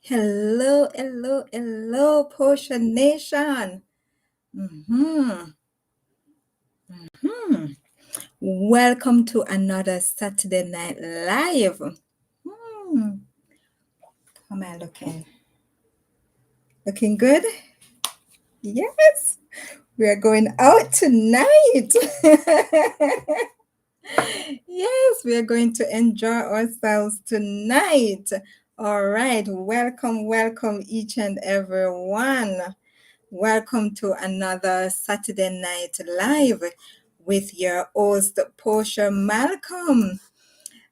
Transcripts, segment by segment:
Hello, hello, hello, Posha Nation. Mhm, mhm. Welcome to another Saturday Night Live. Hmm, How am I looking? Looking good? Yes, we are going out tonight. Yes, we are going to enjoy ourselves tonight. All right, welcome each and every one. Welcome to another Saturday Night Live with your host, Posha Malcolm.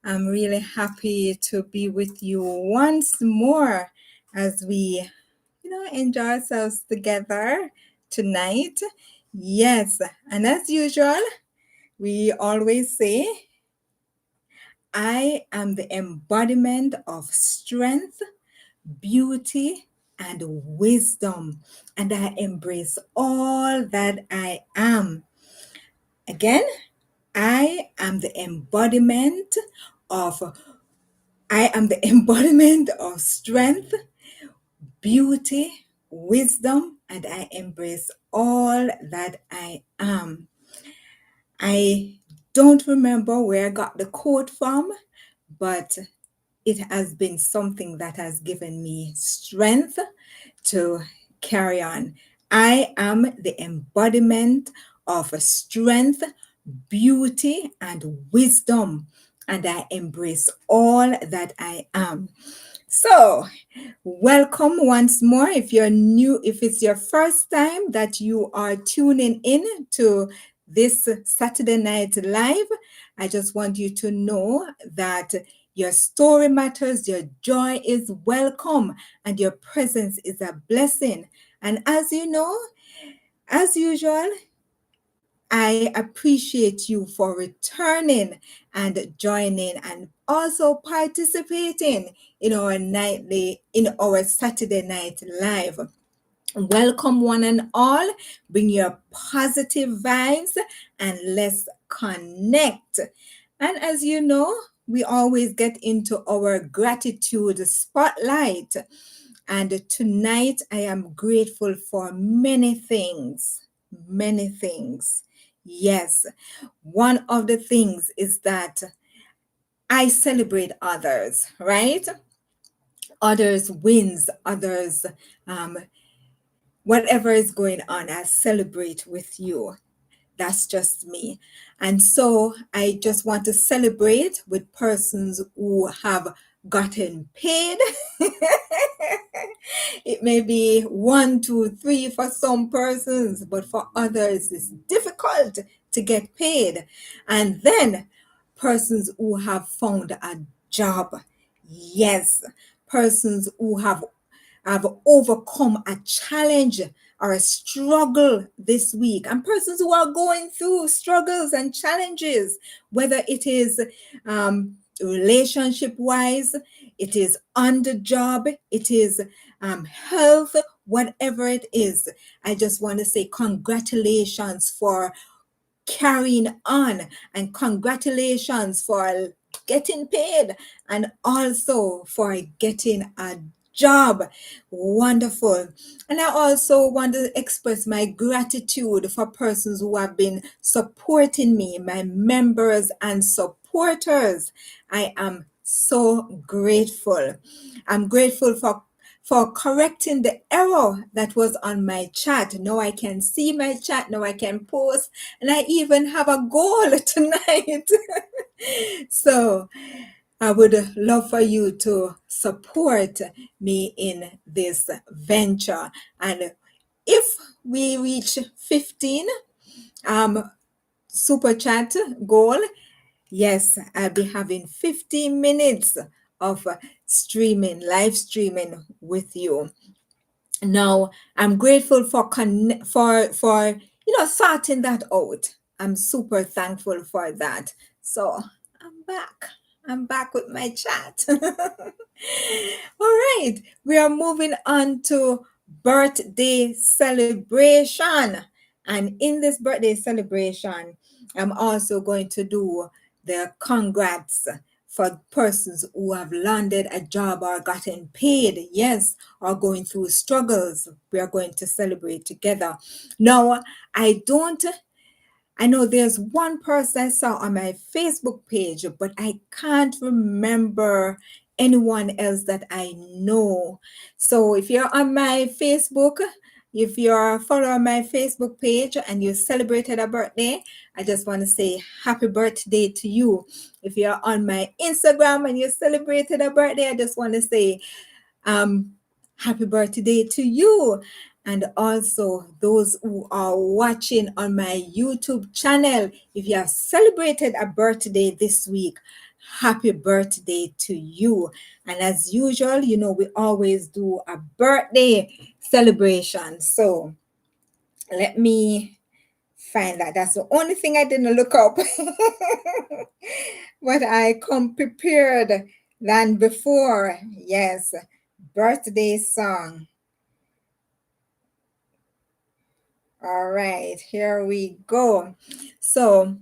I'm really happy to be with you once more as we, enjoy ourselves together tonight. Yes, and as usual, we always say, I am the embodiment of strength, beauty, and wisdom, and I embrace all that I am. Again, I am the embodiment of I am the embodiment of strength, beauty, wisdom, and I embrace all that I am. I don't remember where I got the quote from, but it has been something that has given me strength to carry on. I am the embodiment of strength, beauty, and wisdom, and I embrace all that I am. So, welcome once more. If you're new, if it's your first time that you are tuning in to this Saturday Night Live, I just want you to know that your story matters, your joy is welcome, and your presence is a blessing. And as you know, as usual, I appreciate you for returning and joining and also participating in our Saturday Night Live. Welcome one and all. Bring your positive vibes and let's connect. And as you know, we always get into our gratitude spotlight. And tonight I am grateful for many things. Many things. Yes. One of the things is that I celebrate others, right? Others wins, others whatever is going on, I celebrate with you. That's just me. And so I just want to celebrate with persons who have gotten paid. It may be 1, 2, 3 for some persons, but for others, it's difficult to get paid. And then persons who have found a job. Yes, persons who have overcome a challenge or a struggle this week, and persons who are going through struggles and challenges, whether it is relationship wise, it is on the job, it is health, whatever it is. I just want to say congratulations for carrying on, and congratulations for getting paid, and also for getting a job. Wonderful. And I also want to express my gratitude for persons who have been supporting me, my members and supporters. I am so grateful. I'm grateful for correcting the error that was on my chat. Now I can see my chat, now I can post, and I even have a goal tonight. So I would love for you to support me in this venture. And if we reach 15 super chat goal, yes, I'll be having 15 minutes of live streaming with you. Now, I'm grateful for sorting that out. I'm super thankful for that. So I'm back. I'm back with my chat. All right, we are moving on to birthday celebration. And in this birthday celebration, I'm also going to do the congrats for persons who have landed a job or gotten paid, yes, or going through struggles. We are going to celebrate together. Now, I know there's one person I saw on my Facebook page, but I can't remember anyone else that I know. So if you're on my Facebook, if you're a follower on my Facebook page and you celebrated a birthday, I just want to say happy birthday to you. If you're on my Instagram and you celebrated a birthday, I just want to say um, happy birthday to you. And also, those who are watching on my YouTube channel, if you have celebrated a birthday this week, happy birthday to you. And as usual, we always do a birthday celebration. So let me find that. That's the only thing I didn't look up. But I come prepared than before. Yes, birthday song. All right, here we go. So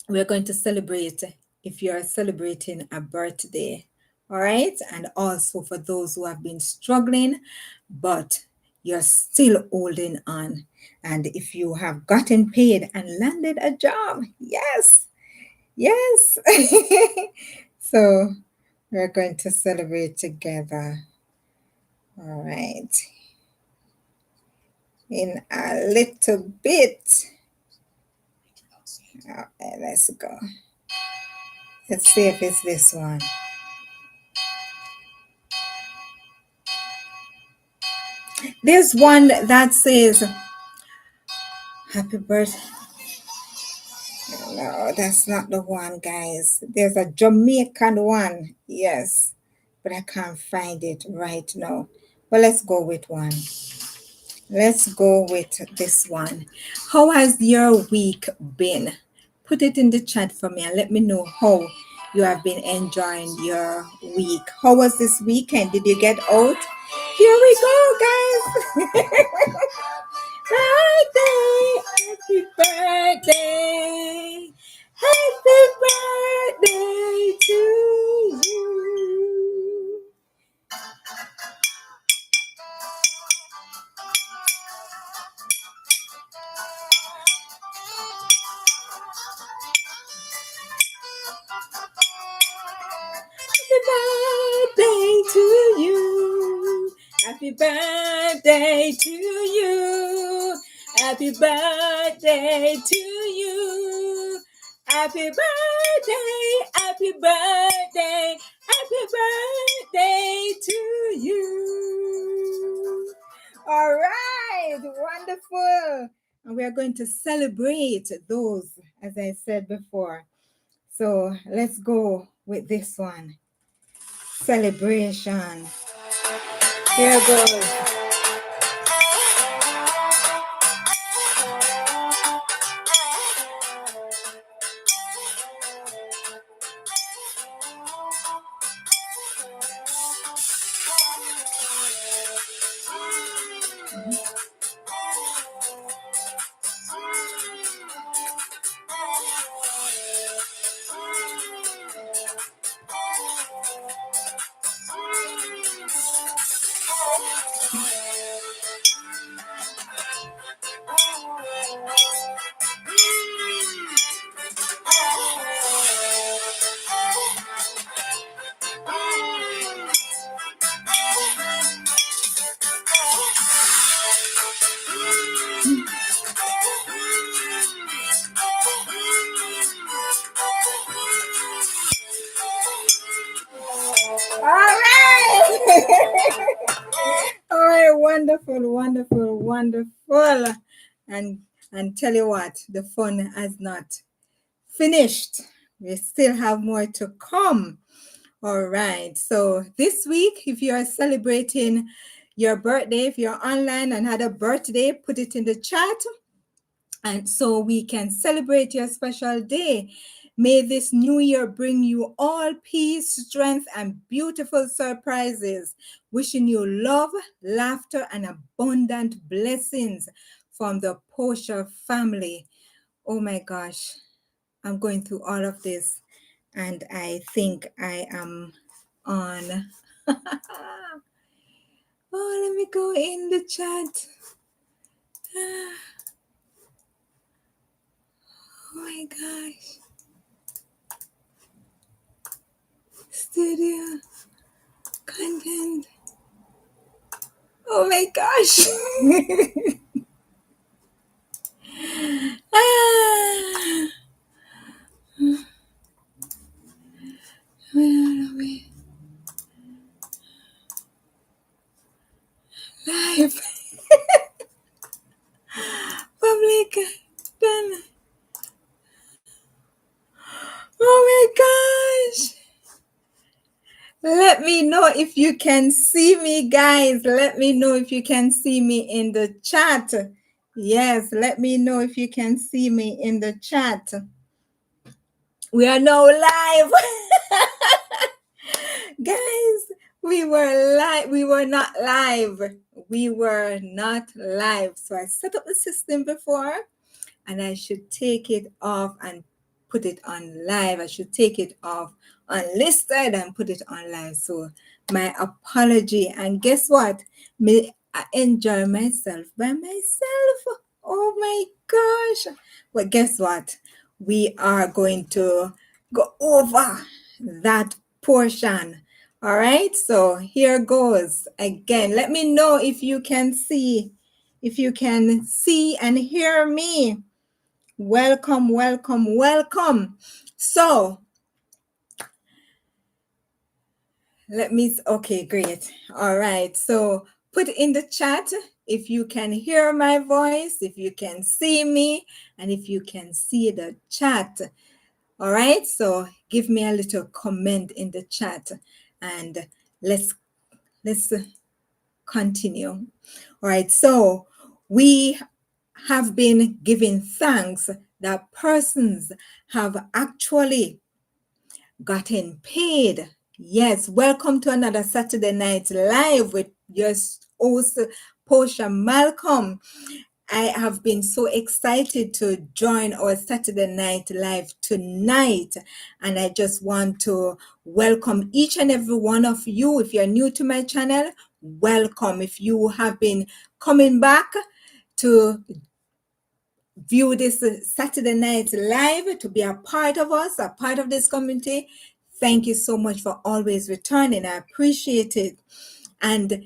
we're going to celebrate if you're celebrating a birthday. All right, and also for those who have been struggling, but you're still holding on. And if you have gotten paid and landed a job, yes, yes. So we're going to celebrate together. All right, in a little bit. Okay, let's go. Let's see if it's this one. There's one that says, Happy birthday. No, that's not the one, guys. There's a Jamaican one. Yes, but I can't find it right now. Well, let's go with one. Let's go with this one. How has your week been? Put it in the chat for me and let me know how you have been enjoying your week. How was this weekend? Did you get out? Here we go, guys. Birthday! Happy birthday! Happy birthday to you! Happy birthday to you. Happy birthday to you. Happy birthday to you. Happy birthday, happy birthday, happy birthday to you. All right, wonderful. And we are going to celebrate those, as I said before. So let's go with this one. Celebration. Here goes. All right. All right, wonderful, wonderful, wonderful. And and tell you what, the fun has not finished. We still have more to come. All right. So this week, if you are celebrating your birthday, if you're online and had a birthday, put it in the chat and so we can celebrate your special day. May this new year bring you all peace, strength, and beautiful surprises. Wishing you love, laughter, and abundant blessings from the Posha family. Oh my gosh, I'm going through all of this. And I think I am on. Oh, let me go in the chat. Oh my gosh. Studio content. Oh my gosh. Ah, where are we? Live. Public. Done. Oh my gosh. Let me know if you can see me, guys. Let me know if you can see me in the chat. Yes, let me know if you can see me in the chat. We are now live. Guys, we were live. We were not live. We were not live. So I set up the system before, and I should take it off and put it on live. I should take it off unlisted and put it on live. So my apology. And guess what? I enjoy myself by myself. Oh my gosh. But guess what? We are going to go over that portion. All right. So here goes again. Let me know if you can see, and hear me. Welcome, welcome, welcome. So okay, great. All right. So put in the chat if you can hear my voice, if you can see me, and if you can see the chat. All right. So give me a little comment in the chat and let's continue. All right. So we have been giving thanks that persons have actually gotten paid. Yes, welcome to another Saturday Night Live with your host, Posha Malcolm. I have been so excited to join our Saturday Night Live tonight. And I just want to welcome each and every one of you. If you're new to my channel, welcome. If you have been coming back to view this Saturday Night Live, to be a part of us, a part of this community, thank you so much for always returning. I appreciate it. And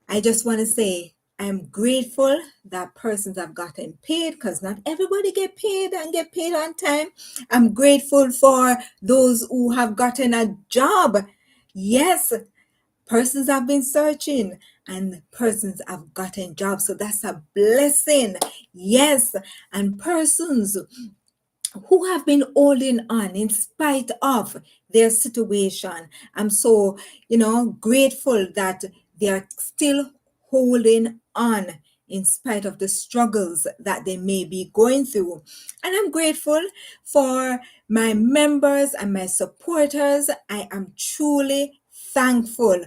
I just want to say I'm grateful that persons have gotten paid, because not everybody get paid and get paid on time. I'm grateful for those who have gotten a job. Yes, persons have been searching and persons have gotten jobs. So that's a blessing. Yes. And persons who have been holding on in spite of their situation. I'm so, grateful that they are still holding on in spite of the struggles that they may be going through. And I'm grateful for my members and my supporters. I am truly thankful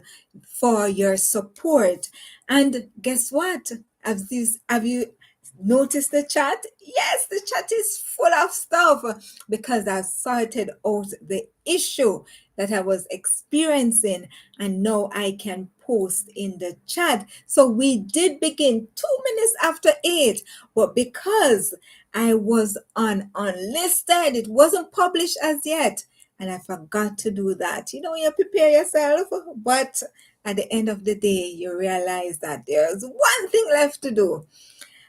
for your support. And guess what? Have you noticed the chat? Yes, the chat is full of stuff because I've sorted out the issue that I was experiencing, and now I can post in the chat. So we did begin 2 minutes after 8, but because I was on unlisted, it wasn't published as yet, and I forgot to do that. You prepare yourself, but at the end of the day, you realize that there's one thing left to do.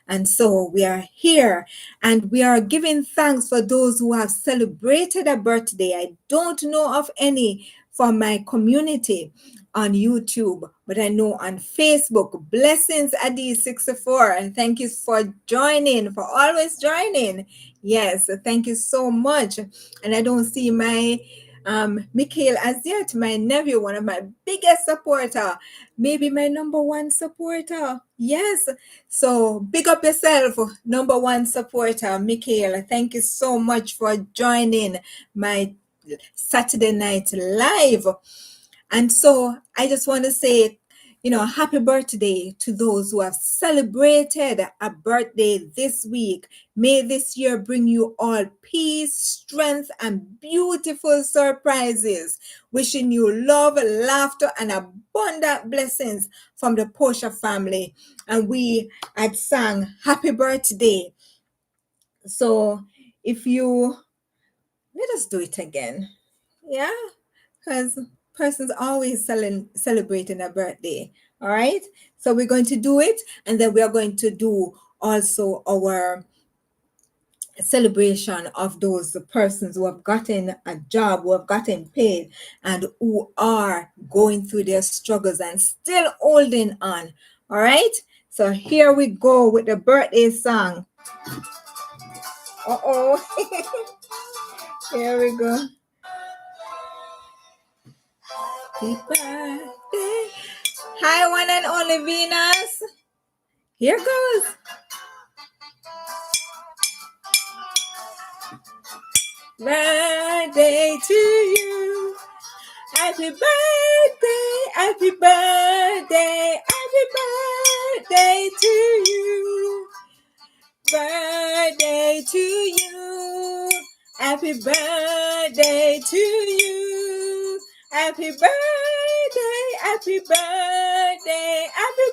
And so we are here and we are giving thanks for those who have celebrated a birthday. I don't know of any from my community on YouTube, but I know on Facebook. Blessings, Adi64. And thank you for joining, for always joining. Yes, thank you so much. And I don't see my Mikhail as yet, my nephew, one of my biggest supporter, maybe my number one supporter. Yes. So big up yourself, number one supporter, Mikhail. Thank you so much for joining my Saturday Night Live. And so I just want to say, Happy birthday to those who have celebrated a birthday this week. May this year bring you all peace, strength, and beautiful surprises. Wishing you love, laughter, and abundant blessings from the Posha family. And we had sang happy birthday. So if you let us do it again. Yeah, because persons always celebrating a birthday. All right. So we're going to do it, and then we are going to do also our celebration of those persons who have gotten a job, who have gotten paid, and who are going through their struggles and still holding on. All right. So here we go with the birthday song. Uh-oh. Here we go. Happy birthday. Hi, one and only Venus. Here goes. Birthday to you. Happy birthday, happy birthday, happy birthday to you. Birthday to you. Happy birthday to you. Happy birthday, happy birthday, happy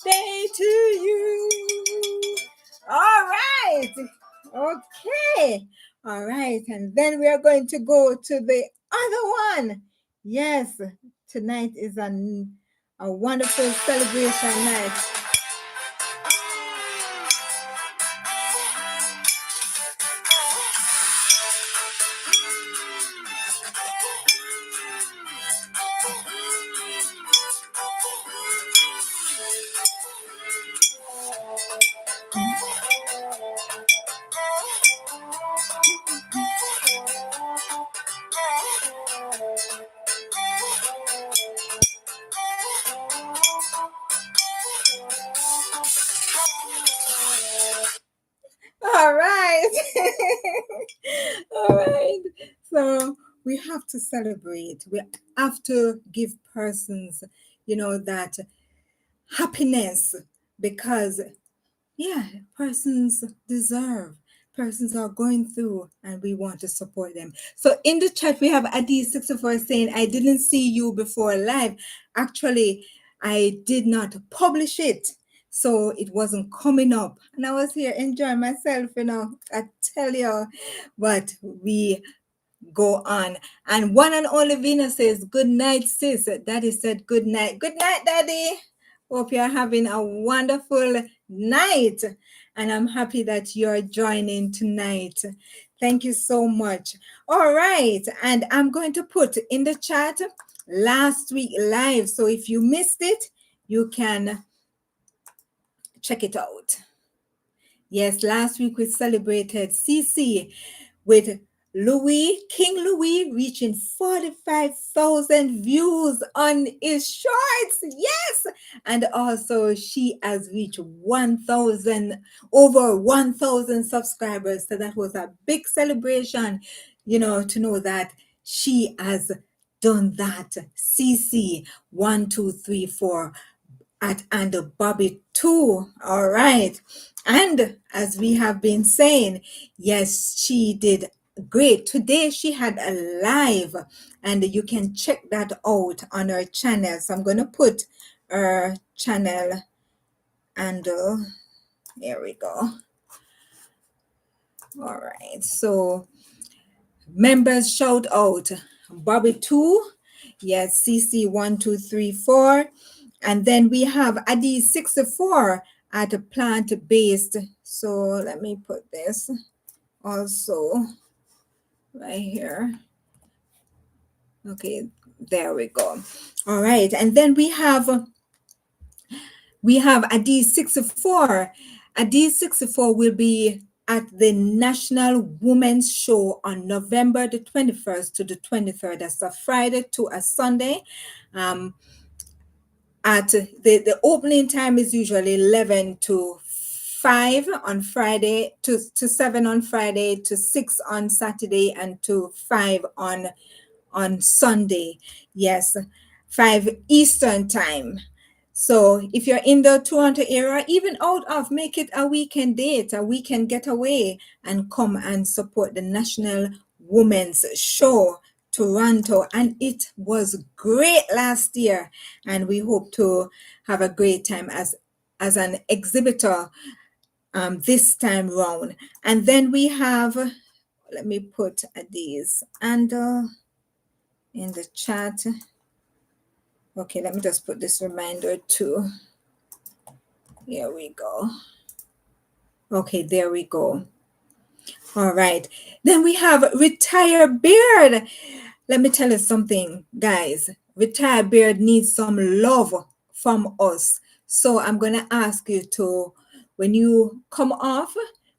birthday to you. All right. Okay. All right. And then we are going to go to the other one. Yes. Tonight is a wonderful celebration night. All right. All right. So we have to celebrate. We have to give persons, that happiness because, yeah, persons deserve. Persons are going through and we want to support them. So in the chat, we have Adi64 saying, I didn't see you before live. Actually, I did not publish it. So it wasn't coming up. And I was here enjoying myself, I tell you. But we go on. And one and only Venus says, good night, sis. Daddy said, good night. Good night, Daddy. Hope you're having a wonderful night. And I'm happy that you're joining tonight. Thank you so much. All right. And I'm going to put in the chat last week live. So if you missed it, you can check it out. Yes, last week we celebrated CC with King Louis reaching 45,000 views on his shorts. Yes. And also she has reached over 1,000 subscribers. So that was a big celebration, to know that she has done that. CC 1, 2, 3, 4 and Bobby too. All right. And as we have been saying, yes, she did great. Today she had a live and you can check that out on her channel. So I'm going to put her channel and there we go. All right. So members shout out Bobby 2. Yes, CC 1, 2, 3, 4. And then we have Adi 64 at a plant-based. So let me put this also right here. Okay, there we go. All right, and then we have Adi 64. Adi 64 will be at the National Women's Show on November the 21st to the 23rd. That's a Friday to a Sunday. At the opening time is usually 11 to 5 on Friday, to 7 on Friday, to 6 on Saturday, and to 5 on Sunday. Yes, 5 Eastern time. So if you're in the Toronto area, even out of, make it a weekend date, a weekend getaway, and come and support the National Women's Show Toronto. And it was great last year, and we hope to have a great time as an exhibitor this time round. And then we have, let me put these and in the chat. Okay, let me just put this reminder too. Here we go. Okay, there we go. All right. Then we have Retire Beard. Let me tell you something, guys. Retire Beard needs some love from us. So I'm going to ask you to, when you come off,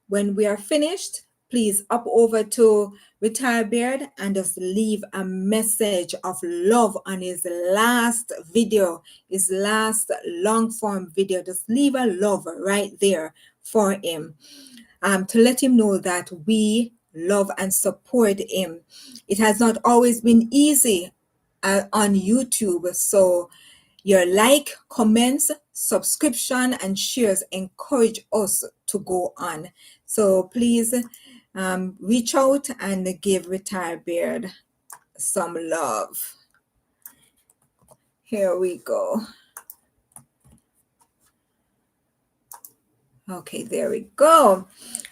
when we are finished, please up over to Retire Beard and just leave a message of love on his last video, his last long form video. Just leave a love right there for him, to let him know that we love and support him. It has not always been easy on YouTube. So your like, comments, subscription, and shares encourage us to go on. So please reach out and give Retire Beard some love. Here we go. Okay, there we go.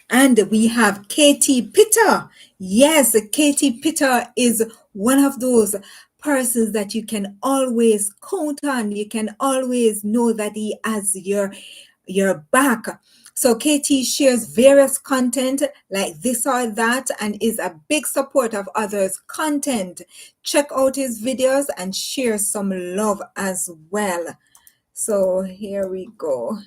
And we have Katie Pitter. Yes, Katie Pitter is one of those persons that you can always count on. You can always know that he has your back. So Katie shares various content like this or that and is a big support of others' content. Check out his videos and share some love as well. So here we go.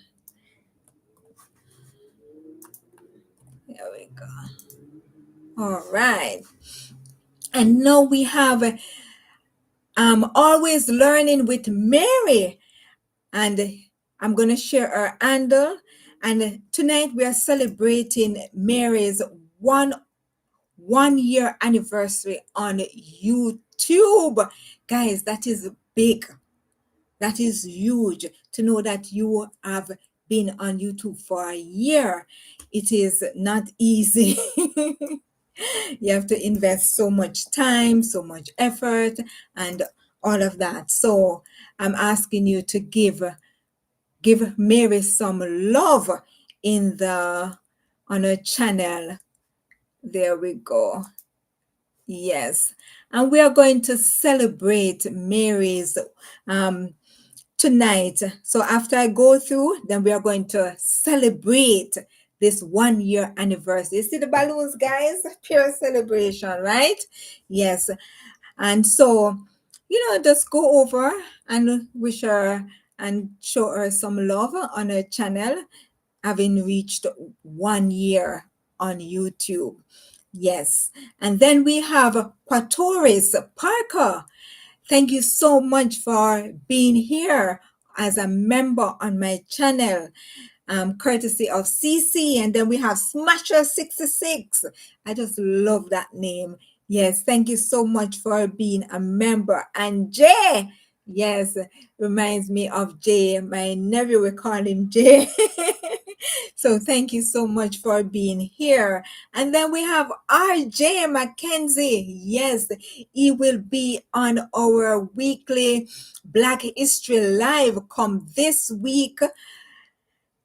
There we go. All right. And now we have Always Learning with Mary. And I'm going to share her handle. And tonight we are celebrating Mary's one year anniversary on YouTube. Guys, that is big. That is huge to know that you have been on YouTube for a year. It is not easy. You have to invest so much time, so much effort, and all of that. So I'm asking you to give Mary some love on her channel. There we go. Yes. And we are going to celebrate Mary's tonight. So after I go through, then we are going to celebrate this 1 year anniversary. You see the balloons, guys? Pure celebration, right? Yes. And so, just go over and wish her and show her some love on her channel, having reached 1 year on YouTube. Yes. And then we have Patoris Parker. Thank you so much for being here as a member on my channel, courtesy of CC. And then we have Smasher66. I just love that name. Yes, thank you so much for being a member. And Jay, yes, reminds me of Jay. My nephew, we call him Jay. So thank you so much for being here. And then we have RJ Mackenzie. Yes, he will be on our weekly Black History Live come this week,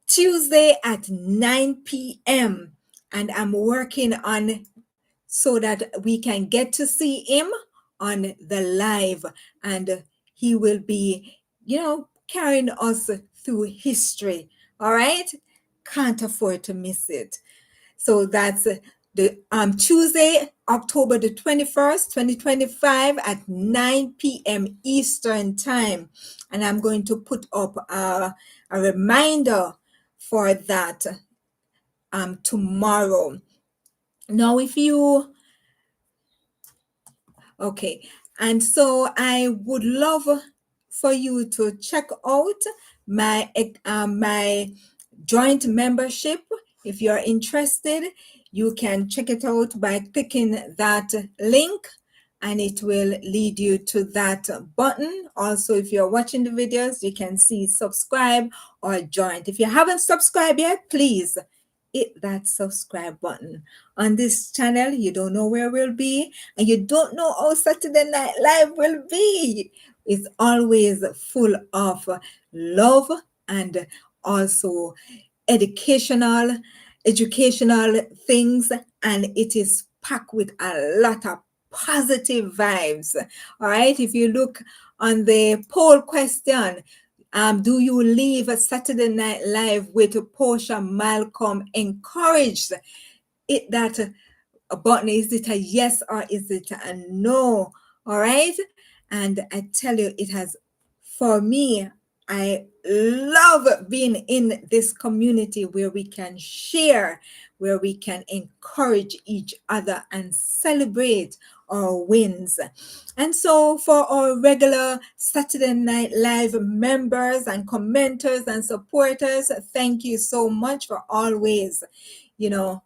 Tuesday at 9 p.m. And I'm working on so that we can get to see him on the live, and he will be, carrying us through history. All right. Can't afford to miss it. So that's the Tuesday, October the 21st, 2025 at 9 p.m. Eastern time. And I'm going to put up a reminder for that tomorrow. Now, okay, and so I would love for you to check out my joint membership. If you're interested, you can check it out by clicking that link and it will lead you to that button. Also, if you're watching the videos, you can see subscribe or join. If you haven't subscribed yet, please hit that subscribe button. On this channel, you don't know where we'll be, and you don't know how Saturday Night Live will be. It's always full of love and also educational educational things, and it is packed with a lot of positive vibes. All right, if you look on the poll question, do you leave a Saturday Night Live with Posha Malcolm encouraged? It that a button. Is it a yes or is it a no? All right. And I tell you, it has, for me, I love being in this community where we can share, where we can encourage each other and celebrate our wins. And so, for our regular Saturday Night Live members and commenters and supporters, thank you so much for always, you know,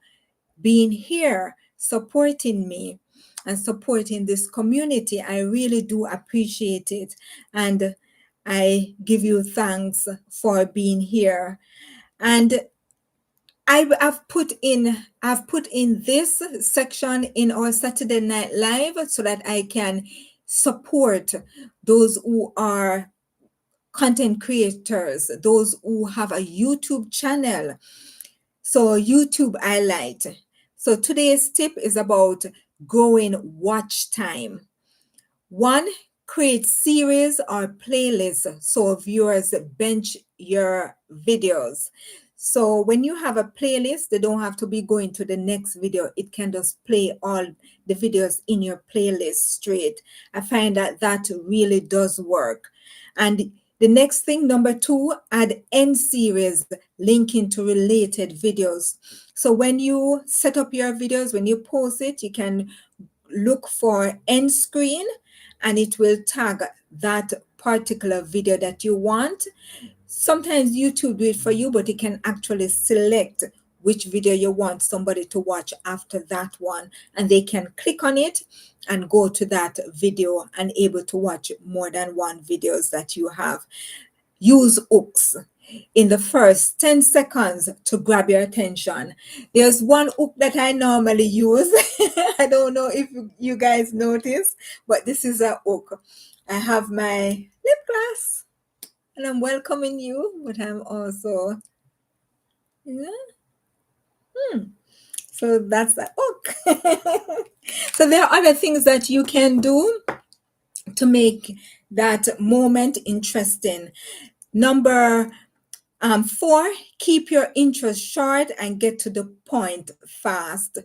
being here, supporting me and supporting this community. I really do appreciate it. And I give you thanks for being here. And I've put in this section in our Saturday Night Live so that I can support those who are content creators, those who have a YouTube channel. So YouTube highlight. So today's tip is about growing watch time. One, create series or playlists so viewers bench your videos. So when you have a playlist, they don't have to be going to the next video. It can just play all the videos in your playlist straight. I find that that really does work. And the next thing, number two, add end series linking to related videos. So when you set up your videos, when you post it, you can look for end screen and it will tag that particular video that you want. Sometimes YouTube do it for you, but you can actually select which video you want somebody to watch after that one, and they can click on it and go to that video and able to watch more than one videos that you have. Use hooks in the first 10 seconds to grab your attention. There's one hook that I normally use. I don't know if you guys notice, but this is a hook. I have my lip gloss and I'm welcoming you, but I'm also, yeah. So that's the hook. So there are other things that you can do to make that moment interesting. Number four, keep your interest short and get to the point fast.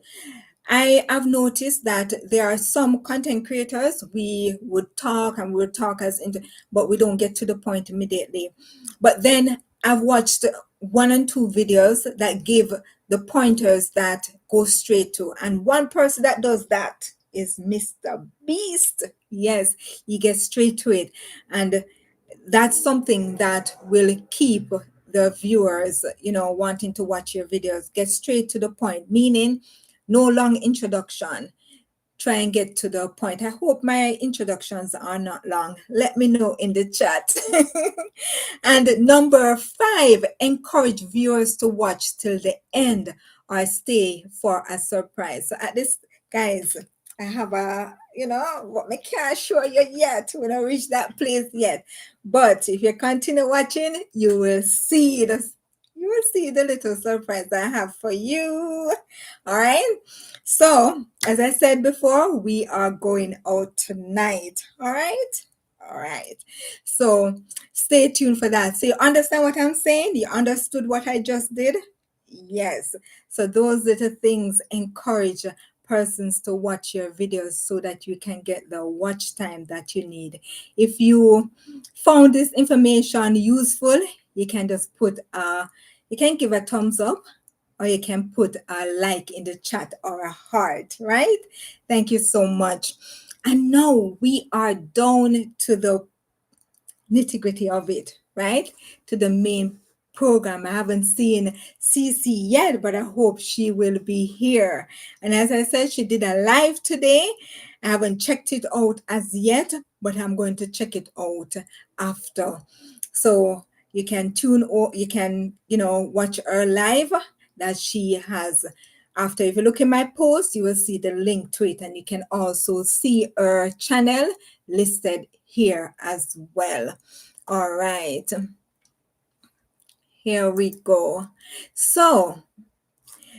I have noticed that there are some content creators, we would talk and we would talk but we don't get to the point immediately. But then I've watched one and two videos that give the pointers that go straight to. And one person that does that is Mr. Beast. Yes, he gets straight to it. And that's something that will keep the viewers, wanting to watch your videos. Get straight to the point, meaning no long introduction. Try and get to the point. I hope my introductions are not long. Let me know in the chat. And number five, encourage viewers to watch till the end or stay for a surprise. So at this, guys, I have what I can't show you yet. We don't reach that place yet. But if you continue watching, you will see the little surprise I have for you. All right. So, as I said before, we are going out tonight. All right. All right. So, stay tuned for that. So, you understand what I'm saying? You understood what I just did? Yes. So, those little things encourage persons to watch your videos so that you can get the watch time that you need. If you found this information useful, you can just you can give a thumbs up or you can put a like in the chat or a heart, right? Thank you so much. And now we are down to the nitty gritty of it, right? To the main program. I haven't seen Cece yet, but I hope she will be here. And as I said, she did a live today. I haven't checked it out as yet, but I'm going to check it out after. So you can tune or you can, watch her live that she has. After, if you look in my post, you will see the link to it, and you can also see her channel listed here as well. All right. Here we go. So,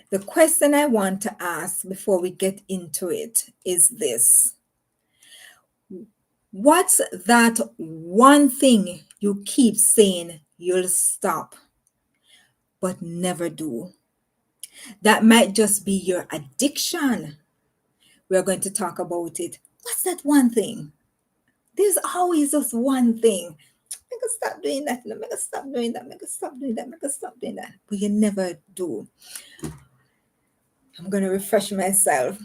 the question I want to ask before we get into it is this: what's that one thing you keep saying you'll stop, but never do? That might just be your addiction. We're going to talk about it. What's that one thing? There's always just one thing. I can stop doing that. I can stop doing that. I can stop doing that. I can stop doing that. But you never do. I'm going to refresh myself.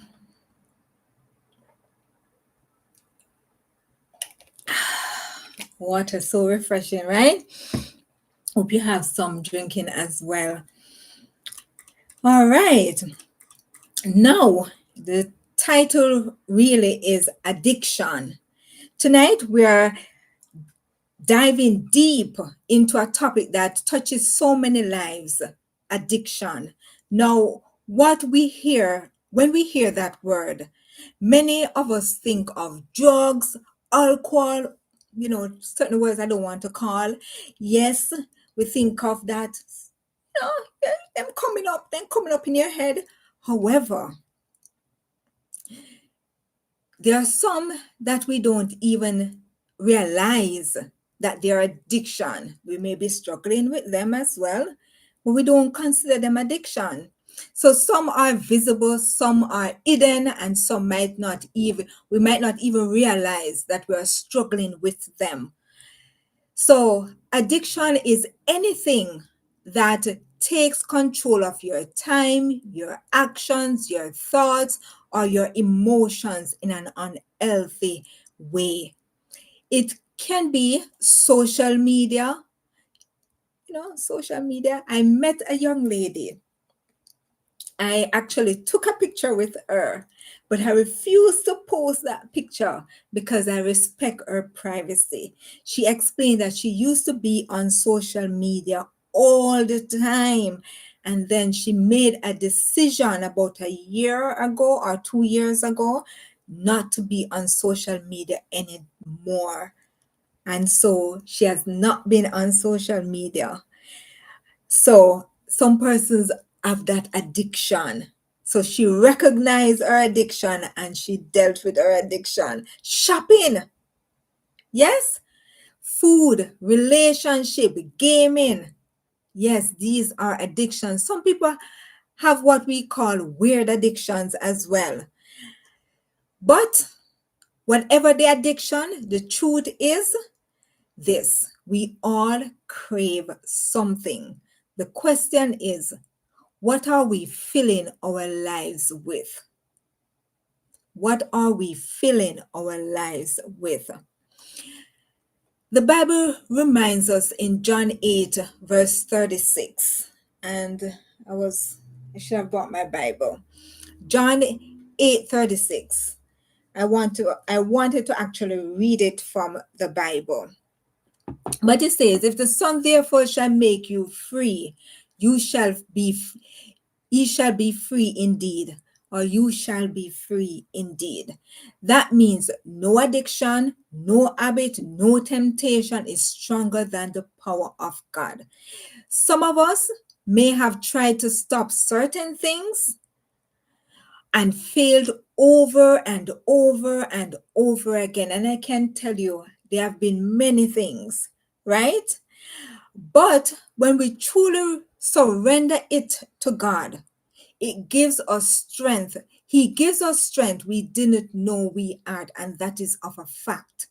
Water, so refreshing, right? Hope you have some drinking as well. All right. Now, the title really is Addiction. Tonight, we are diving deep into a topic that touches so many lives: addiction. Now, what we hear when we hear that word, many of us think of drugs, alcohol, certain words I don't want to call. Yes, we think of that, them coming up in your head. However, there are some that we don't even realize that they're addiction. We may be struggling with them as well, but we don't consider them addiction. So some are visible, some are hidden, and some we might not even realize that we are struggling with them. So addiction is anything that takes control of your time, your actions, your thoughts, or your emotions in an unhealthy way. It can be social media. Social media. I met a young lady. I actually took a picture with her, but I refused to post that picture because I respect her privacy. She explained that she used to be on social media all the time. And then she made a decision about a year ago or 2 years ago not to be on social media anymore. And so she has not been on social media. So some persons have that addiction. So she recognized her addiction and she dealt with her addiction. Shopping, yes. Food, relationship, gaming. Yes, these are addictions. Some people have what we call weird addictions as well. But whatever the addiction, the truth is this: we all crave something. The question is, what are we filling our lives with? What are we filling our lives with? The Bible reminds us in John 8, verse 36. And I should have brought my Bible. John 8:36. I wanted to actually read it from the Bible. But it says, if the Son therefore shall make you free, you shall be ye shall be free indeed, or you shall be free indeed. That means no addiction, no habit, no temptation is stronger than the power of God. Some of us may have tried to stop certain things and failed over and over and over again. And I can tell you, there have been many things, right? But when we truly surrender it to God, it gives us strength. He gives us strength we didn't know we had, and that is of a fact.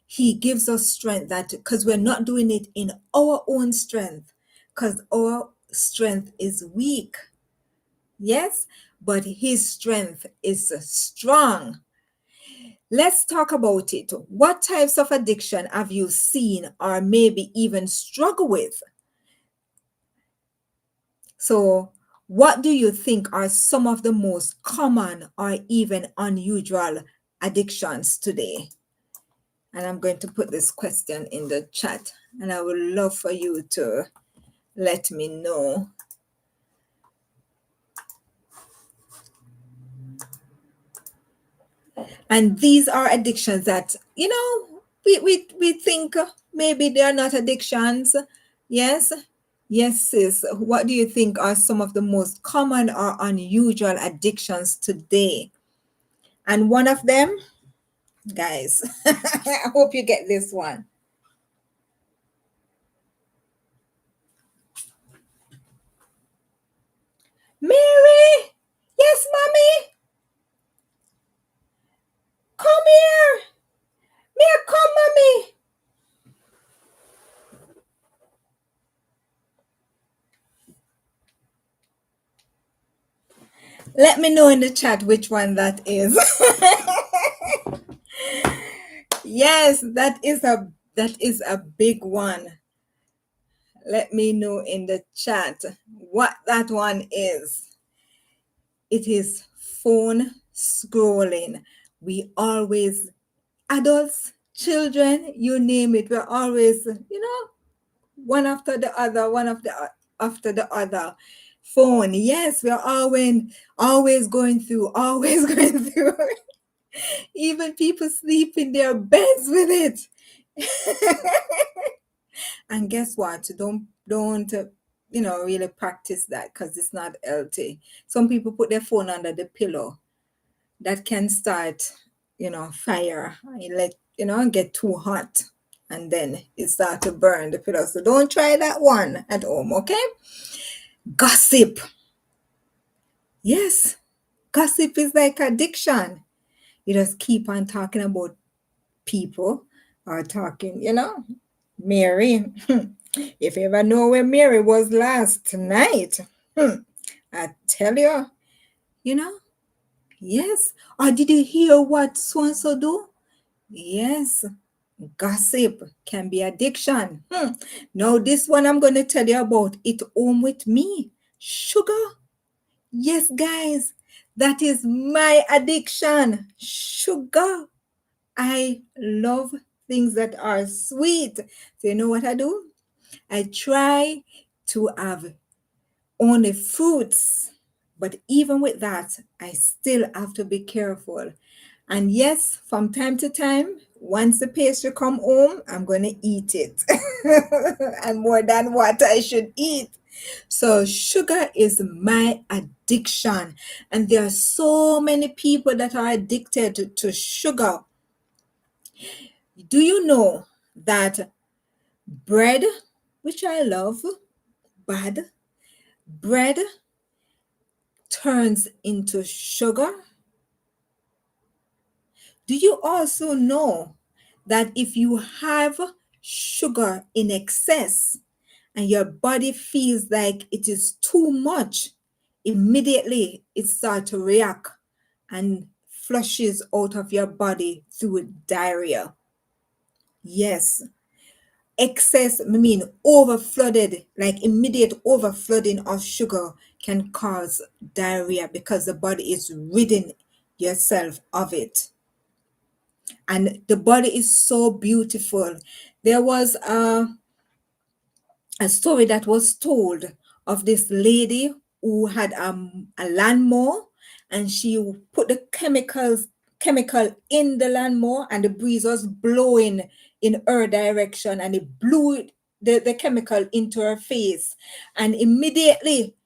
He gives us strength that because we're not doing it in our own strength, because our strength is weak. Yes, but his strength is strong. Let's talk about it. What types of addiction have you seen or maybe even struggle with? So, what do you think are some of the most common or even unusual addictions today? And I'm going to put this question in the chat, and I would love for you to let me know. And these are addictions that, we think maybe they are not addictions. Yes. Yes, sis. What do you think are some of the most common or unusual addictions today? And one of them, guys, I hope you get this one. Mary! Yes, mommy! Come here! Mary, come, mommy! Let me know in the chat which one that is. Yes, that is a big one. Let me know in the chat what that one is. It is phone scrolling. We always, adults, children, you name it, we're always, one after the other, after the other. Phone, yes, we're always going through, always going through. Even people sleep in their beds with it. And guess what? Don't really practice that because it's not healthy. Some people put their phone under the pillow. That can start, fire. You get too hot, and then it start to burn the pillow. So don't try that one at home, okay? Gossip. Yes, gossip is like addiction. You just keep on talking about people or talking, Mary. If you ever know where Mary was last night, I tell you, you know, yes. Or did you hear what so and so do? Yes. Gossip can be addiction. Now, this one I'm going to tell you about it home with me. Sugar. Yes, guys, that is my addiction. Sugar. I love things that are sweet. So, you know what I do? I try to have only fruits. But even with that, I still have to be careful. And yes, from time to time, once the pastry come home, I'm going to eat it. And more than what I should eat. So sugar is my addiction. And there are so many people that are addicted to sugar. Do you know that bread, which I love, bad, bread turns into sugar? Do you also know that if you have sugar in excess and your body feels like it is too much, immediately it starts to react and flushes out of your body through diarrhea? Yes, excess, I mean overflooded, like immediate overflooding of sugar can cause diarrhea because the body is ridding yourself of it. And the body is so beautiful. There was a story that was told of this lady who had a lawnmower, and she put the chemical in the lawnmower, and the breeze was blowing in her direction, and it blew the chemical into her face, and immediately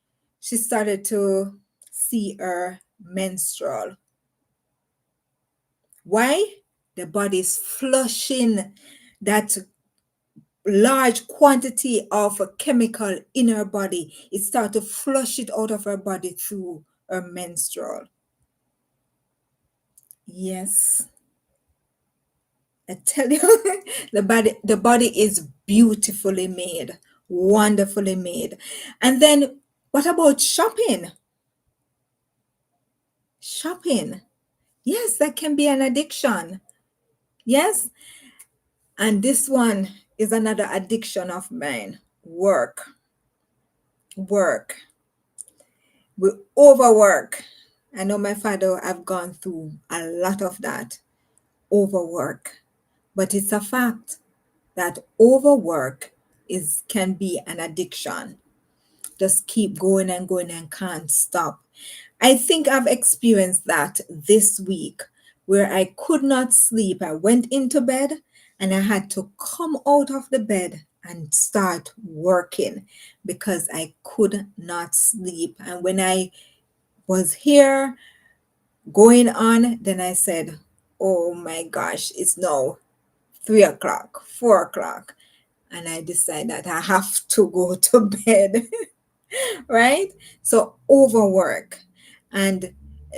she started to see her menstrual. Why? The body is flushing that large quantity of a chemical in her body. It started to flush it out of her body through her menstrual. Yes, I tell you, the body is beautifully made, wonderfully made. And then what about shopping? Shopping. Yes, that can be an addiction. Yes. And this one is another addiction of mine. Work. Work. We overwork. I know my father have gone through a lot of that, overwork. But it's a fact that overwork is can be an addiction. Just keep going and going and can't stop. I think I've experienced that this week where I could not sleep. I went into bed and I had to come out of the bed and start working because I could not sleep. And when I was here going on, then I said, oh my gosh, it's now 3 o'clock, 4 o'clock. And I decided that I have to go to bed. Right? So overwork. And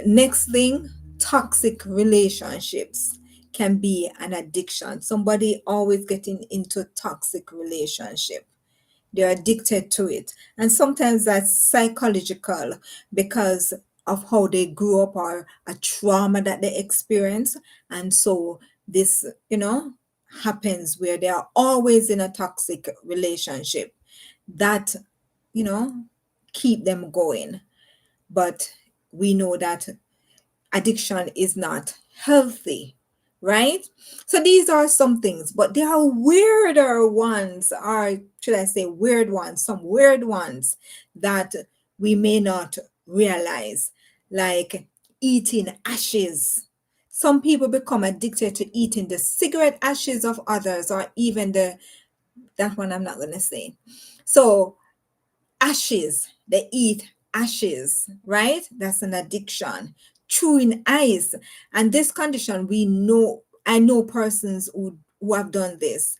next thing, toxic relationships can be an addiction. Somebody always getting into toxic relationship. They're addicted to it. And sometimes that's psychological because of how they grew up or a trauma that they experience. And so this, happens where they are always in a toxic relationship that, you know, keep them going. But we know that addiction is not healthy, right? So these are some things, but there are weirder ones, or should I say weird ones, some weird ones that we may not realize, like eating ashes. Some people become addicted to eating the cigarette ashes of others, or even that one I'm not going to say. So ashes, they eat ashes, right? That's an addiction. Chewing ice. And this condition, I know persons who have done this.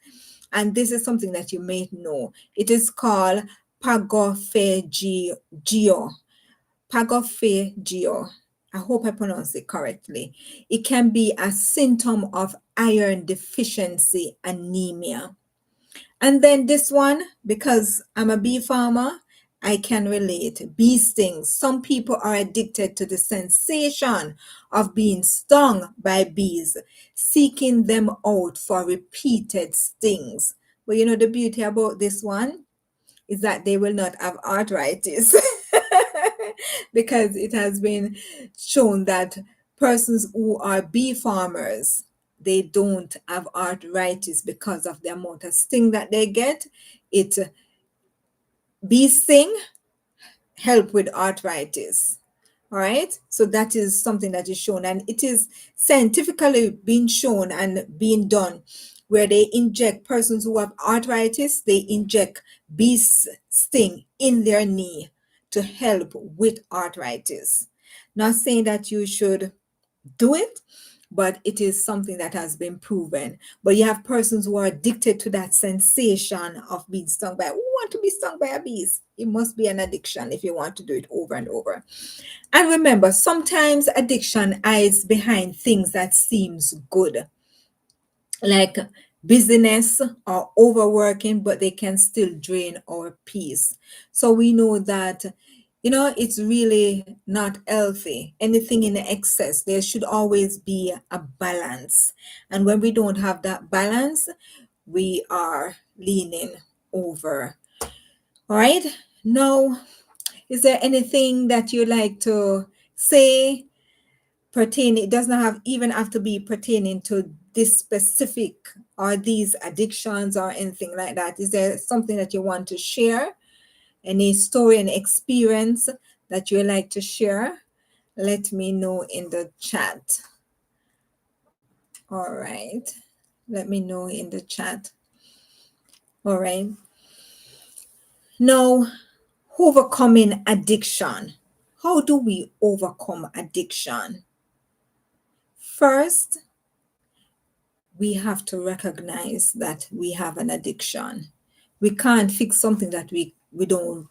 And this is something that you may know. It is called pagophagia. Pagophagia. I hope I pronounced it correctly. It can be a symptom of iron deficiency anemia. And then this one, because I'm a bee farmer, I can relate. Bee stings. Some people are addicted to the sensation of being stung by bees, seeking them out for repeated stings. But you know, the beauty about this one is that they will not have arthritis because it has been shown that persons who are bee farmers, they don't have arthritis because of the amount of sting that they get. It Bee sting help with arthritis. All right, so that is something that is shown, and it is scientifically being shown and being done where they inject persons who have arthritis, they inject bee sting in their knee to help with arthritis. Not saying that you should do it, but it is something that has been proven. But you have persons who are addicted to that sensation of being stung by. Who want to be stung by a bee? It must be an addiction if you want to do it over and over. And remember, sometimes addiction hides behind things that seems good, like busyness or overworking, but they can still drain our peace. So we know that, it's really not healthy. Anything in excess, there should always be a balance. And when we don't have that balance, we are leaning over. All right. Now, is there anything that you like to say pertaining? It does not have even have to be pertaining to this specific or these addictions or anything like that. Is there something that you want to share? Any story and experience that you like to share? Let me know in the chat. All right. Let me know in the chat. All right. Now, overcoming addiction. How do we overcome addiction? First, we have to recognize that we have an addiction. We can't fix something that we don't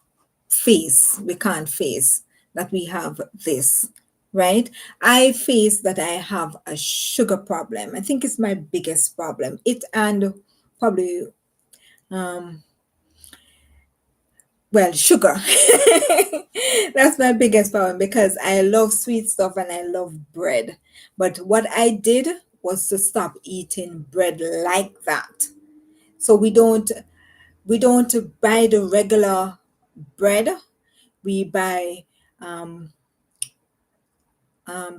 face. We can't face that we have this, right? I face that I have a sugar problem. I think it's my biggest problem. It and probably um well, sugar. That's my biggest problem because I love sweet stuff and I love bread. But what I did was to stop eating bread like that. So we don't buy the regular bread. We buy um,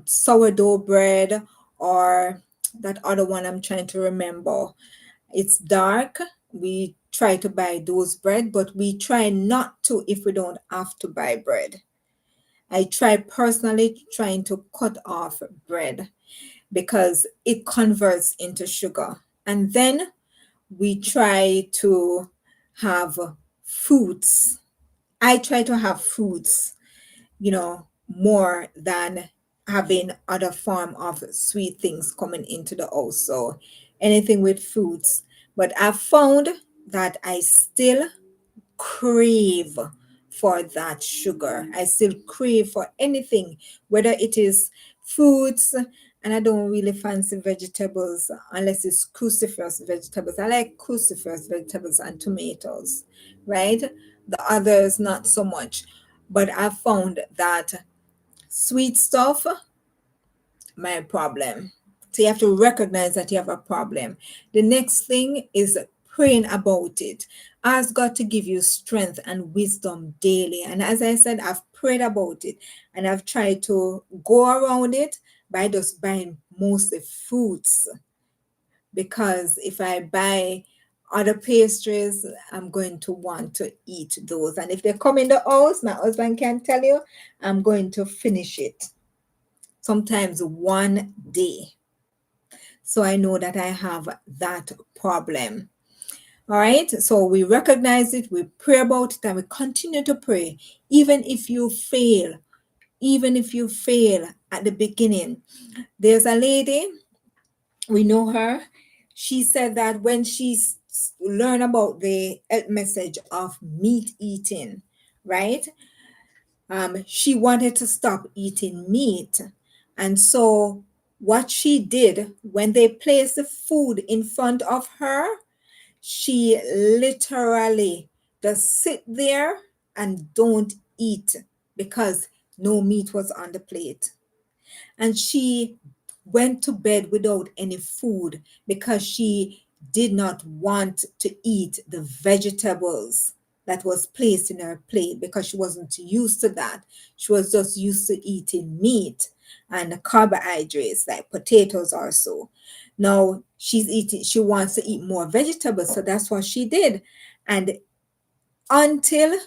sourdough bread, or that other one I'm trying to remember. It's dark. We try to buy those bread, but we try not to if we don't have to buy bread. I try personally trying to cut off bread because it converts into sugar. And then we try to have fruits. I try to have fruits, more than having other form of sweet things coming into the house. So anything with fruits. But I've found that I still crave for that sugar. I still crave for anything, whether it is fruits, and I don't really fancy vegetables unless it's cruciferous vegetables. I like cruciferous vegetables and tomatoes, right? The others, not so much. But I found that sweet stuff, my problem. So you have to recognize that you have a problem. The next thing is praying about it. Ask God to give you strength and wisdom daily. And as I said, I've prayed about it and I've tried to go around it by just buying mostly fruits, because if I buy other pastries, I'm going to want to eat those. And if they come in the house, my husband can tell you, I'm going to finish it. Sometimes one day. So I know that I have that problem. All right. So we recognize it, we pray about it, and we continue to pray. Even if you fail at the beginning. There's a lady, we know her. She said that when she learned about the health message of meat eating, right? She wanted to stop eating meat. And so, what she did when they placed the food in front of her, she literally just sit there and don't eat because no meat was on the plate. And she went to bed without any food because she did not want to eat the vegetables that was placed in her plate, because she wasn't used to that. She was just used to eating meat and carbohydrates like potatoes or so. Now she wants to eat more vegetables, so that's what she did. And until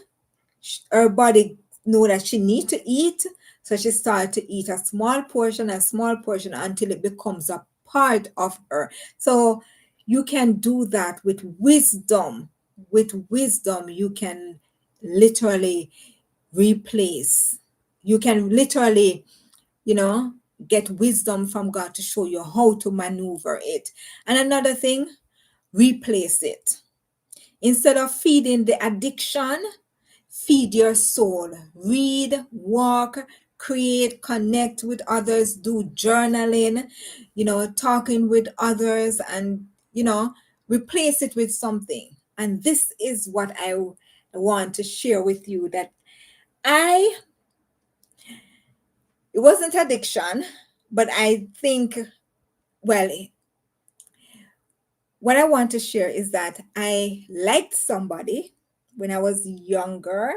her body know that she need to eat, so she started to eat a small portion until it becomes a part of her. So you can do that with wisdom. With wisdom, you can literally replace. You can literally, you know, get wisdom from God to show you how to maneuver it. And another thing, replace it. Instead of feeding the addiction, feed your soul. Read, walk, create, connect with others, do journaling, talking with others, and, replace it with something. And this is what I want to share with you, that it wasn't addiction, but I think, well, what I want to share is that I liked somebody when I was younger.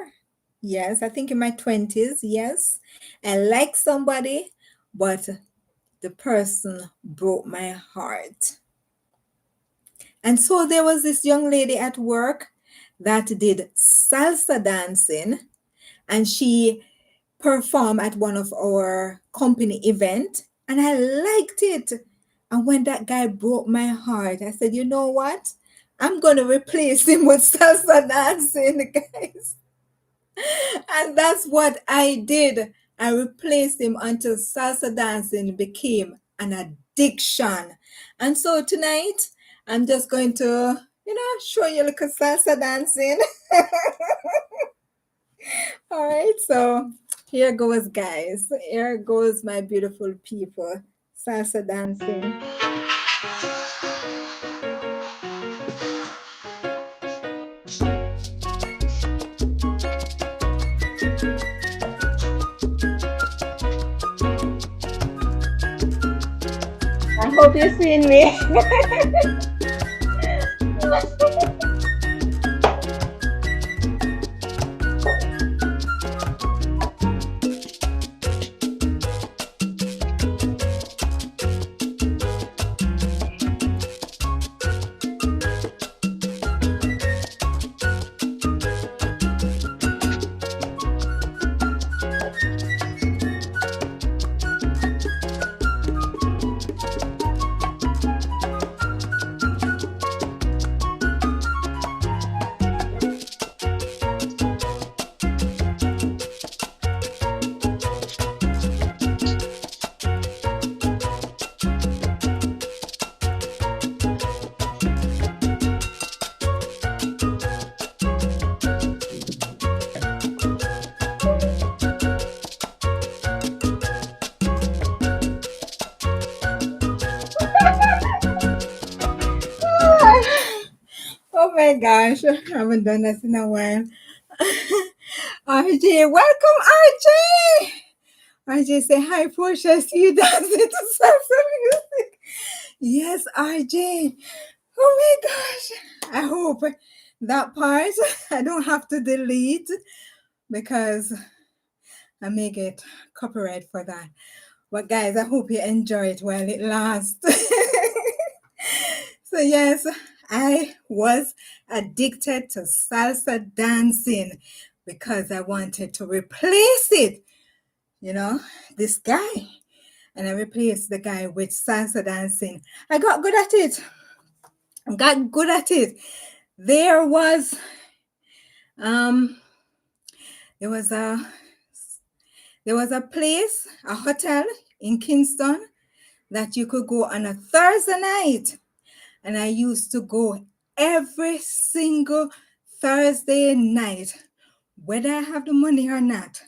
Yes, I think in my 20s. Yes, I liked somebody, but the person broke my heart. And so there was this young lady at work that did salsa dancing, and she performed at one of our company event, and I liked it. And when that guy broke my heart, I said, you know what? I'm going to replace him with salsa dancing, guys. And that's what I did. I replaced him until salsa dancing became an addiction. And so tonight, I'm just going to, show you a little salsa dancing. All right, so here goes, guys. Here goes, my beautiful people. Salsa dancing. I hope you're seeing me. my gosh, I haven't done that in a while. RJ, welcome, RJ. RJ, say hi, Portia. I see you dancing to salsa music. Yes, RJ. Oh my gosh. I hope that part I don't have to delete because I may get copyright for that. But guys, I hope you enjoy it while it lasts. So yes, I was addicted to salsa dancing because I wanted to replace it, you know, this guy. And I replaced the guy with salsa dancing. I got good at it. I got good at it. There was um there was a there was a place, a hotel in Kingston that you could go on a Thursday night. And I used to go every single Thursday night, whether I have the money or not.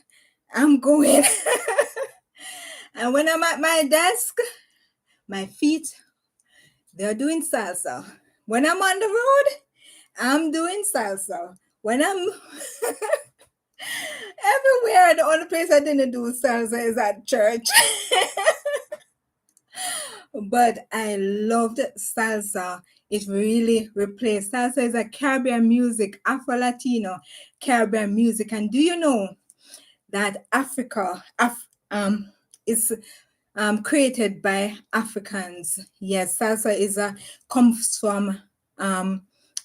I'm going. And when I'm at my desk, my feet, they're doing salsa. When I'm on the road, I'm doing salsa. When I'm everywhere, the only place I didn't do salsa is at church. But I loved salsa. It really replaced. Salsa is a Caribbean music, Afro Latino Caribbean music. And do you know that Africa is created by Africans? Yes, salsa is comes from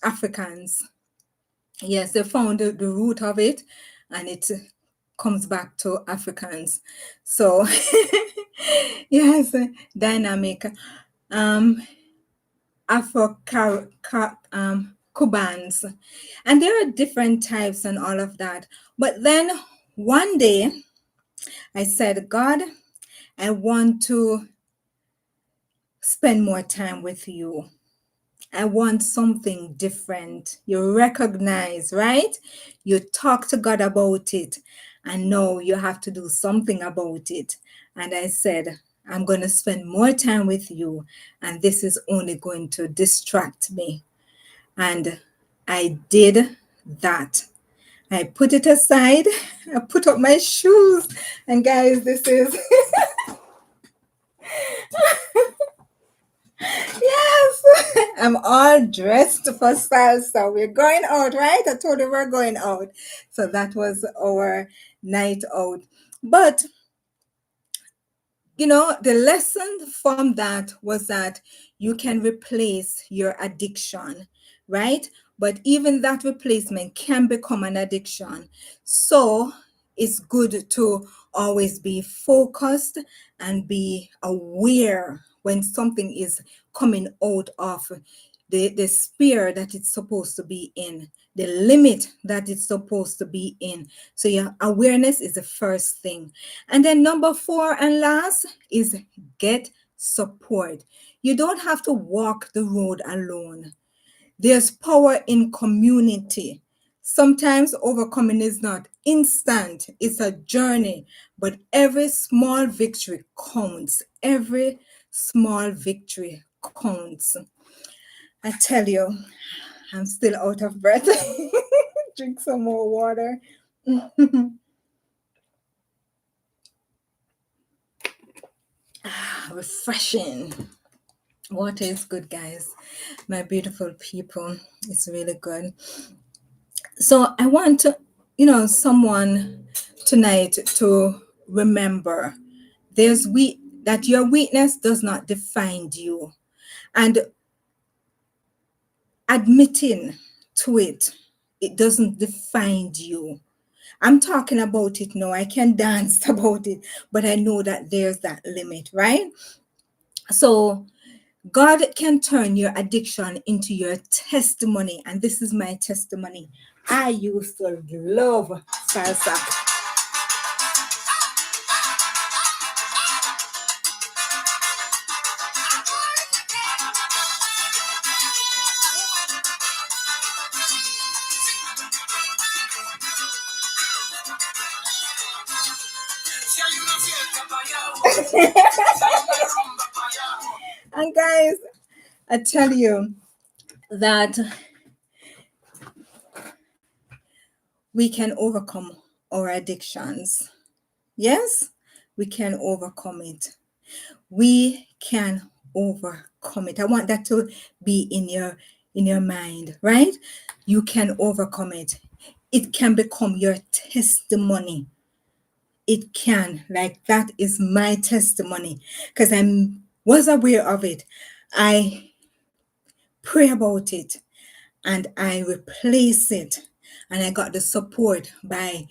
Africans. Yes, they found the root of it, and it comes back to Africans. So yes, dynamic. Afro Cubans, and there are different types and all of that. But then one day I said, God, I want to spend more time with you. I want something different. You recognize, right? You talk to God about it, and now you have to do something about it. And I said, I'm going to spend more time with you, and this is only going to distract me. And I did that. I put it aside. I put up my shoes. And guys, this is yes. I'm all dressed for salsa. We're going out, right? I told you we're going out. So that was our night out. But you know, the lesson from that was that you can replace your addiction, right? But even that replacement can become an addiction. So it's good to always be focused and be aware when something is coming out of the sphere that it's supposed to be in, the limit that it's supposed to be in. So your awareness is the first thing. And then number 4 and last is get support. You don't have to walk the road alone. There's power in community. Sometimes overcoming is not instant, it's a journey, but every small victory counts. Every small victory counts. I tell you, I'm still out of breath. Drink some more water. Refreshing. Water is good, guys. My beautiful people. It's really good. So I want to, someone tonight to remember that your weakness does not define you. And admitting to it, it doesn't define you. I'm talking about it now. I can dance about it, but I know that there's that limit, right? So God can turn your addiction into your testimony. And this is my testimony. I used to love salsa. And guys, I tell you that we can overcome our addictions. Yes, we can overcome it. We can overcome it. I want that to be in your mind, right? You can overcome it. It can become your testimony. It can. Like that is my testimony because I was aware of it. I pray about it and I replace it. And I got the support by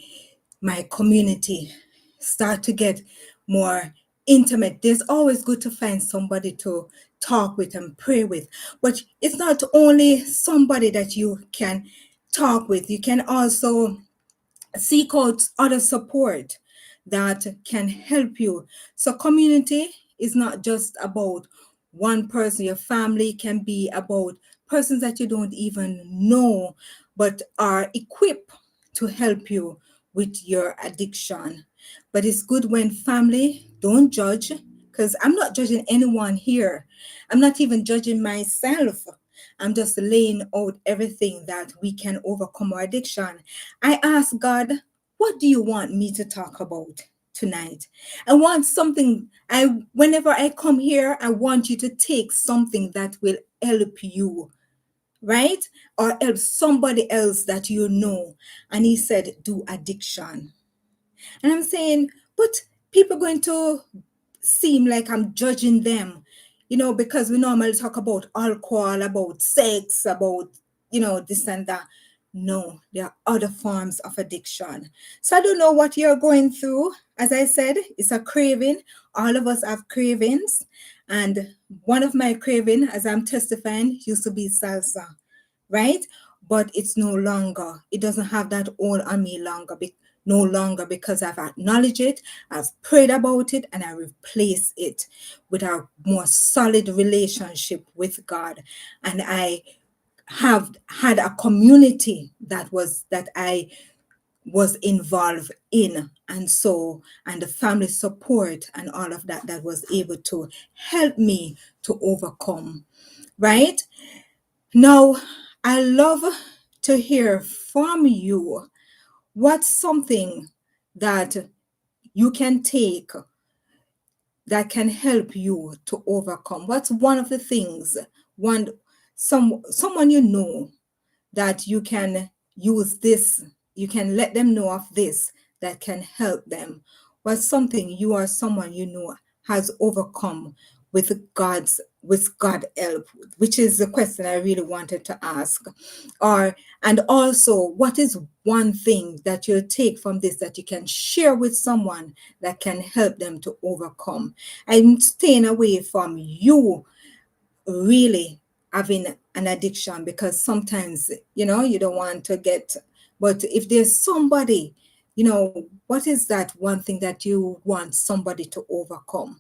my community. Start to get more intimate. There's always good to find somebody to talk with and pray with. But it's not only somebody that you can talk with, you can also seek out other support that can help you. So, community is not just about one person. Your family can be about persons that you don't even know, but are equipped to help you with your addiction. But it's good when family don't judge, because I'm not judging anyone here. I'm not even judging myself. I'm just laying out everything that we can overcome our addiction. I ask God, what do you want me to talk about tonight? I want something. Whenever I come here, I want you to take something that will help you, right? Or help somebody else that you know. And he said, do addiction. And I'm saying, but people are going to seem like I'm judging them, because we normally talk about alcohol, about sex, about, this and that. No, there are other forms of addiction. So I don't know what you're going through. As I said, it's a craving. All of us have cravings. And one of my craving, as I'm testifying, used to be salsa, right? But it's no longer. It doesn't have that hold on me longer. No longer, because I've acknowledged it, I've prayed about it, and I replace it with a more solid relationship with God. And I have had a community that I was involved in, and the family support and all of that was able to help me to overcome, right? Now, I love to hear from you. What's something that you can take that can help you to overcome? What's one of the things, one someone that you can use this, you can let them know of this that can help them? What's something you or someone has overcome with God help, which is the question I really wanted to ask. And also, what is one thing that you'll take from this that you can share with someone that can help them to overcome? I'm staying away from you really having an addiction, because sometimes you don't want to get, but if there's somebody, what is that one thing that you want somebody to overcome?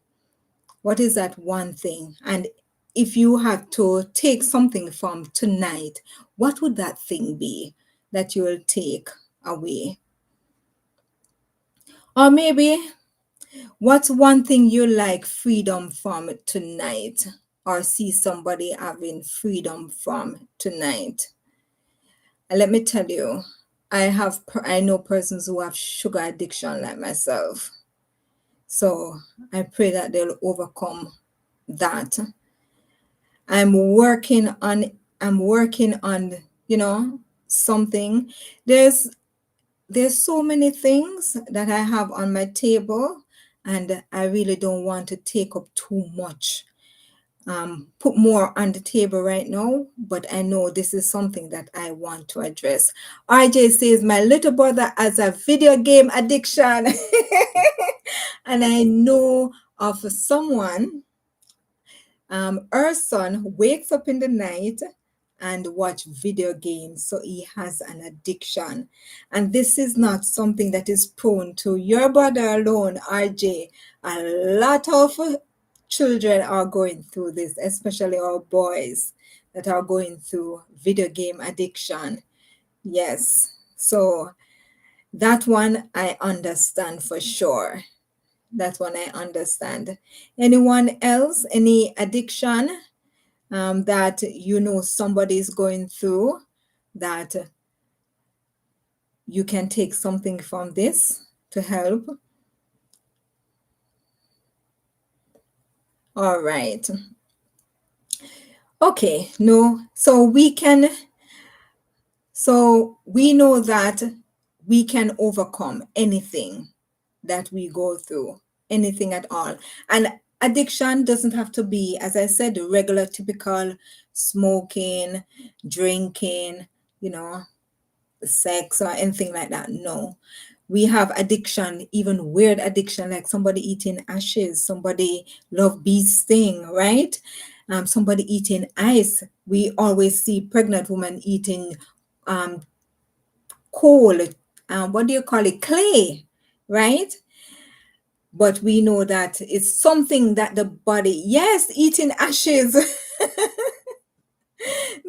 What is that one thing? And if you had to take something from tonight, what would that thing be that you will take away? Or maybe, what's one thing you like freedom from tonight, or see somebody having freedom from tonight? And let me tell you, I know persons who have sugar addiction like myself. So I pray that they'll overcome that. I'm working on something. There's so many things that I have on my table, and I really don't want to take up too much, put more on the table right now, but I know this is something that I want to address. RJ says, my little brother has a video game addiction. And I know of someone, her son wakes up in the night and watch video games, so he has an addiction. And this is not something that is prone to your brother alone, RJ. A lot of children are going through this, especially our boys that are going through video game addiction. Yes, so that one I understand for sure. That one I understand. Anyone else, any addiction that somebody is going through, that you can take something from this to help. All right. Okay, no. So we know that we can overcome anything that we go through, anything at all. And addiction doesn't have to be, as I said, the regular, typical smoking, drinking, you know, sex or anything like that. No. We have addiction, even weird addiction, like somebody eating ashes, somebody love bee sting, right? Somebody eating ice. We always see pregnant women eating um, coal, what do you call it? Clay, right? But we know that it's something that the body, yes, eating ashes,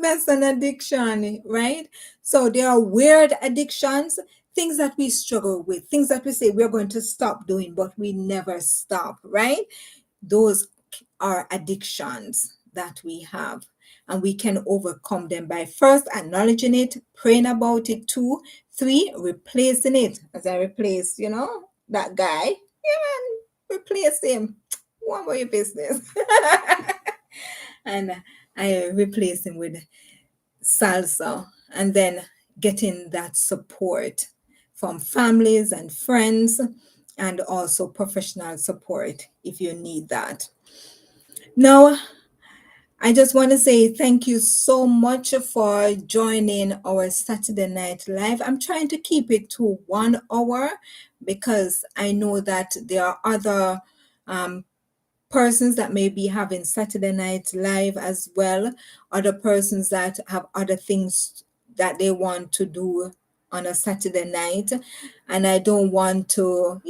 that's an addiction, right? So there are weird addictions, things that we struggle with, things that we say we're going to stop doing, but we never stop, right? Those are addictions that we have. And we can overcome them by first acknowledging it, praying about it. Two, three, replacing it. As I replace, that guy. Yeah, replace him. One more your business. And I replace him with salsa. And then getting that support from families and friends, and also professional support if you need that. Now, I just want to say thank you so much for joining our Saturday Night Live. I'm trying to keep it to 1 hour because I know that there are other persons that may be having Saturday Night Live as well, other persons that have other things that they want to do on a Saturday night. And I don't want to,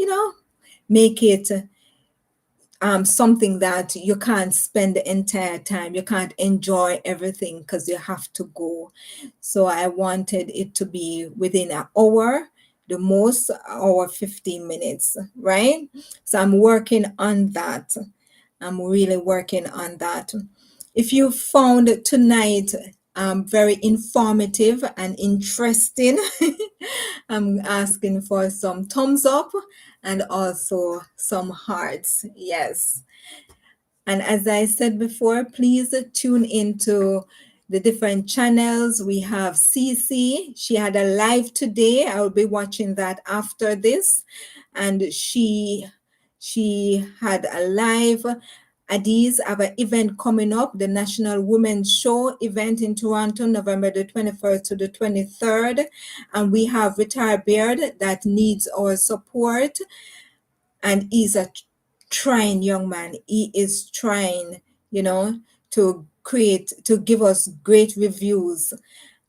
make it something that you can't spend the entire time. You can't enjoy everything because you have to go. So I wanted it to be within an hour, the most hour 15 minutes, right? So I'm working on that. I'm really working on that. If you found tonight very informative and interesting, I'm asking for some thumbs up and also some hearts. Yes. And as I said before, please tune into the different channels. We have Cece. She had a live today. I will be watching that after this. And she had a live. Adiz have an event coming up, the National Women's Show event in Toronto, November the 21st to the 23rd. And we have Retired Beard that needs our support. And he's a trying young man. He is trying, to give us great reviews.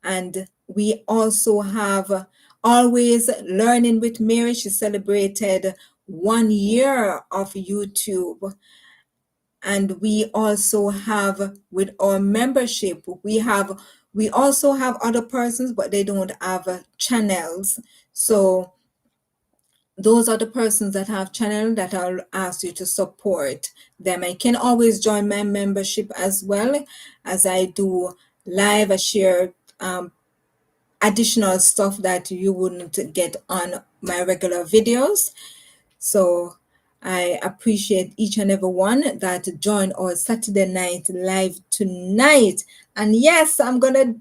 And we also have Always Learning with Mary. She celebrated 1 year of YouTube. And we also have with our membership, we also have other persons, but they don't have channels. So those are the persons that have channel that I'll ask you to support them. I can always join my membership as well as I do live. I share additional stuff that you wouldn't get on my regular videos. So I appreciate each and every one that joined our Saturday Night Live tonight. And yes, I'm gonna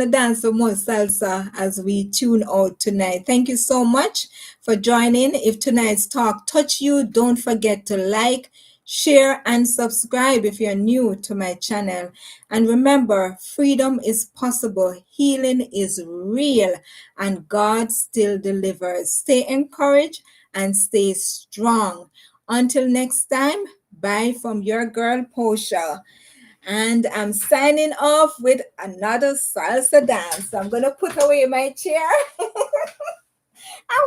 dance some more salsa as we tune out tonight. Thank you so much for joining. If tonight's talk touched you, don't forget to like, share, and subscribe if you're new to my channel. And remember, freedom is possible, healing is real, and God still delivers. Stay encouraged and stay strong. Until next time, bye from your girl Posha. And I'm signing off with another salsa dance. I'm going to put away my chair and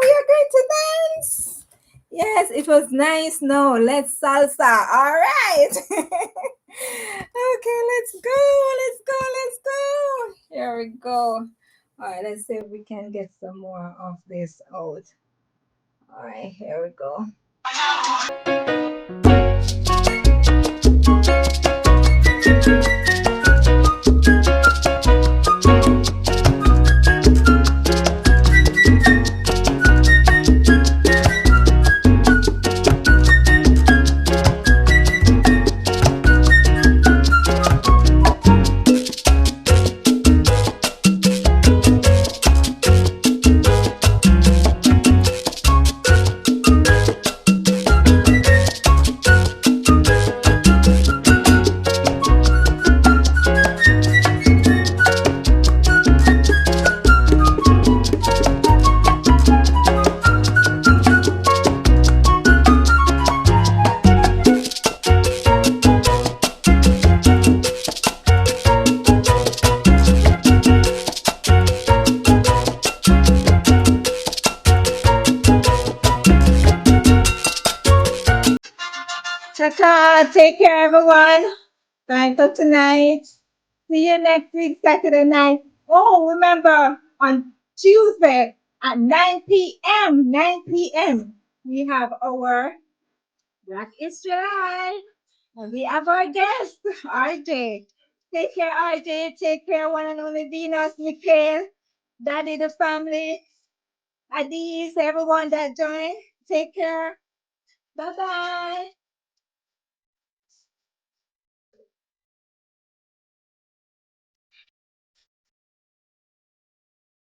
we are going to dance. Yes, it was nice. No, let's salsa. All right. Okay, let's go. Let's go. Let's go. Here we go. All right, let's see if we can get some more of this out. All right, here we go. Ta-ta. Take care, everyone. Time for tonight. See you next week, Saturday night. Oh, remember, on Tuesday at 9 p.m., 9 p.m., we have our Black Israel. And we have our guest, RJ. Take care, RJ. Take care, one and only Venus, Mikhail, Daddy, the family, Adiz, everyone that joined. Take care. Bye bye.